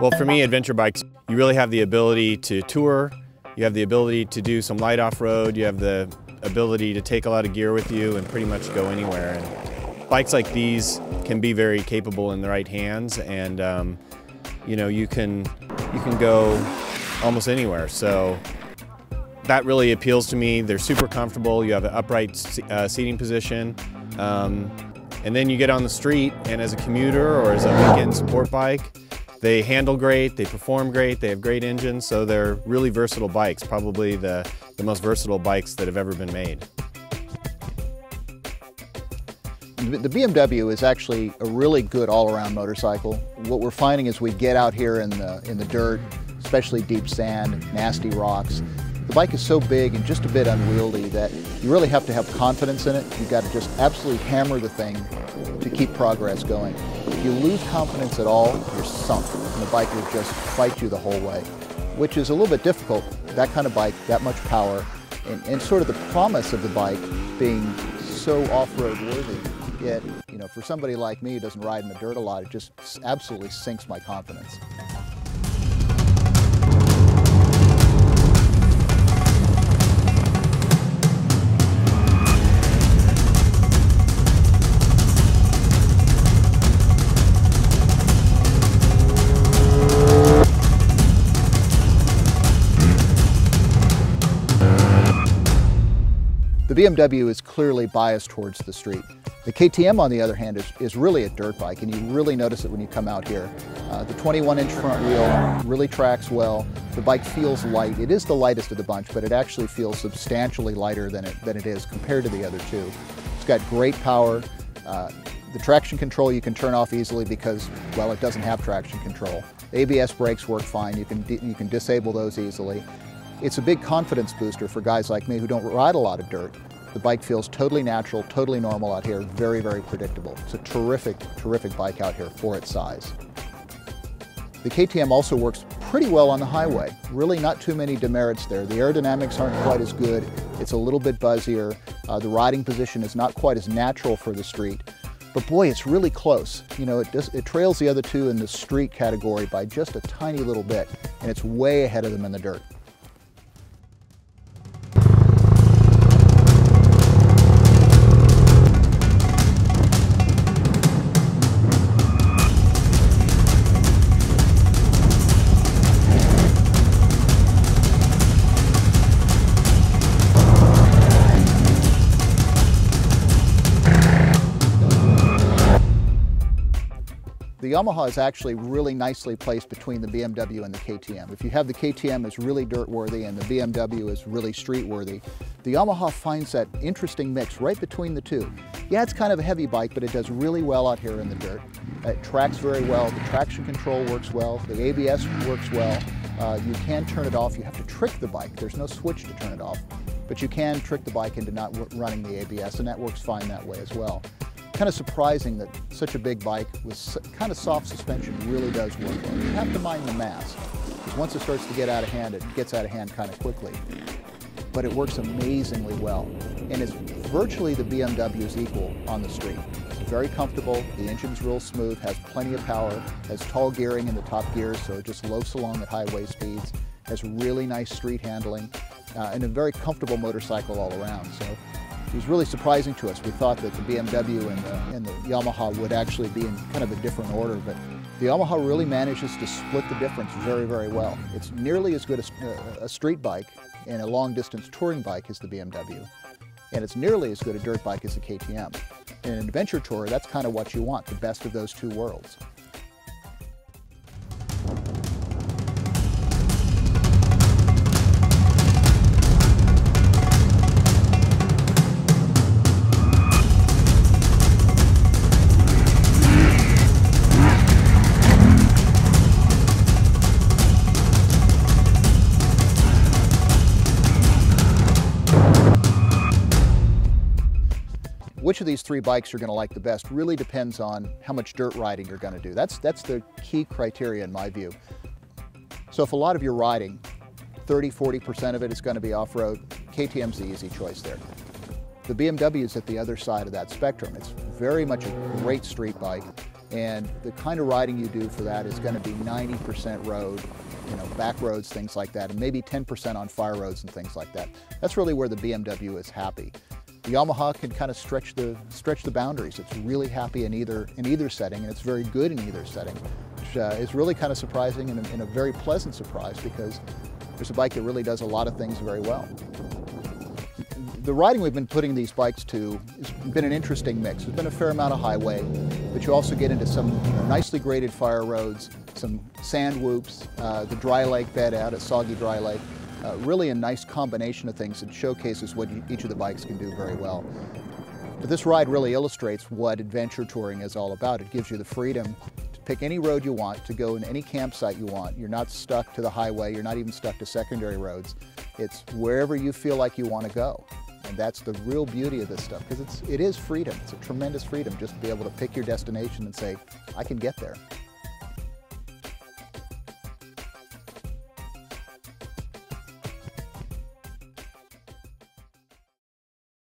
Well, for me, adventure bikes, you really have the ability to tour, you have the ability to do some light off-road, you have the ability to take a lot of gear with you and pretty much go anywhere. And bikes like these can be very capable in the right hands, and you know, you can go almost anywhere. So that really appeals to me. They're super comfortable. You have an upright seating position. And then you get on the street, and as a commuter or as a weekend sport bike, they handle great, they perform great, they have great engines, so they're really versatile bikes, probably the most versatile bikes that have ever been made. The BMW is actually a really good all-around motorcycle. What we're finding is we get out here in the dirt, especially deep sand, nasty rocks. The bike is so big and just a bit unwieldy that you really have to have confidence in it. You've got to just absolutely hammer the thing to keep progress going. If you lose confidence at all, you're sunk, and the bike will just fight you the whole way, which is a little bit difficult. That kind of bike, that much power, and sort of the promise of the bike being so off-road worthy. Yet, you know, for somebody like me who doesn't ride in the dirt a lot, it just absolutely sinks my confidence. The BMW is clearly biased towards the street. The KTM, on the other hand, is really a dirt bike, and you really notice it when you come out here. The 21-inch front wheel really tracks well. The bike feels light. It is the lightest of the bunch, but it actually feels substantially lighter than it is compared to the other two. It's got great power. The traction control you can turn off easily because, well, it doesn't have traction control. ABS brakes work fine. You can disable those easily. It's a big confidence booster for guys like me who don't ride a lot of dirt. The bike feels totally natural, totally normal out here, very, very predictable. It's a terrific, terrific bike out here for its size. The KTM also works pretty well on the highway. Really not too many demerits there. The aerodynamics aren't quite as good. It's a little bit buzzier. The riding position is not quite as natural for the street. But boy, it's really close. You know, it trails the other two in the street category by just a tiny little bit, and it's way ahead of them in the dirt. The Yamaha is actually really nicely placed between the BMW and the KTM. If you have the KTM as really dirt-worthy and the BMW is really street-worthy, the Yamaha finds that interesting mix right between the two. Yeah, it's kind of a heavy bike, but it does really well out here in the dirt. It tracks very well, the traction control works well, the ABS works well. You can turn it off, you have to trick the bike. There's no switch to turn it off, but you can trick the bike into not running the ABS, and that works fine that way as well. Kind of surprising that such a big bike with kind of soft suspension really does work well. You have to mind the mass, because once it starts to get out of hand, it gets out of hand kind of quickly. But it works amazingly well, and it's virtually the BMW's equal on the street. It's very comfortable, the engine's real smooth, has plenty of power, has tall gearing in the top gears, so it just loafs along at highway speeds, has really nice street handling, and a very comfortable motorcycle all around. So it was really surprising to us. We thought that the BMW and the Yamaha would actually be in kind of a different order, but the Yamaha really manages to split the difference very, very well. It's nearly as good as a street bike and a long-distance touring bike as the BMW, and it's nearly as good a dirt bike as the KTM. In an adventure tourer, that's kind of what you want, the best of those two worlds. Which of these three bikes you're going to like the best really depends on how much dirt riding you're going to do. That's the key criteria in my view. So if a lot of your riding, 30–40% of it is going to be off-road, KTM's the easy choice there. The BMW is at the other side of that spectrum. It's very much a great street bike, And the kind of riding you do for that is going to be 90% road, back roads, things like that, and maybe 10% on fire roads and things like that. That's really where the BMW is happy. The Yamaha can kind of stretch the boundaries. It's really happy in either setting, and it's very good in either setting, which is really kind of surprising and a very pleasant surprise, because there's a bike that really does a lot of things very well. The riding we've been putting these bikes to has been an interesting mix. There's been a fair amount of highway, but you also get into some nicely graded fire roads, some sand whoops, the dry lake bed out, a soggy dry lake. Really a nice combination of things that showcases what each of the bikes can do very well. But this ride really illustrates what adventure touring is all about. It gives you the freedom to pick any road you want, to go in any campsite you want. You're not stuck to the highway, you're not even stuck to secondary roads. It's wherever you feel like you want to go. And that's the real beauty of this stuff, because it is freedom. It's a tremendous freedom just to be able to pick your destination and say, I can get there.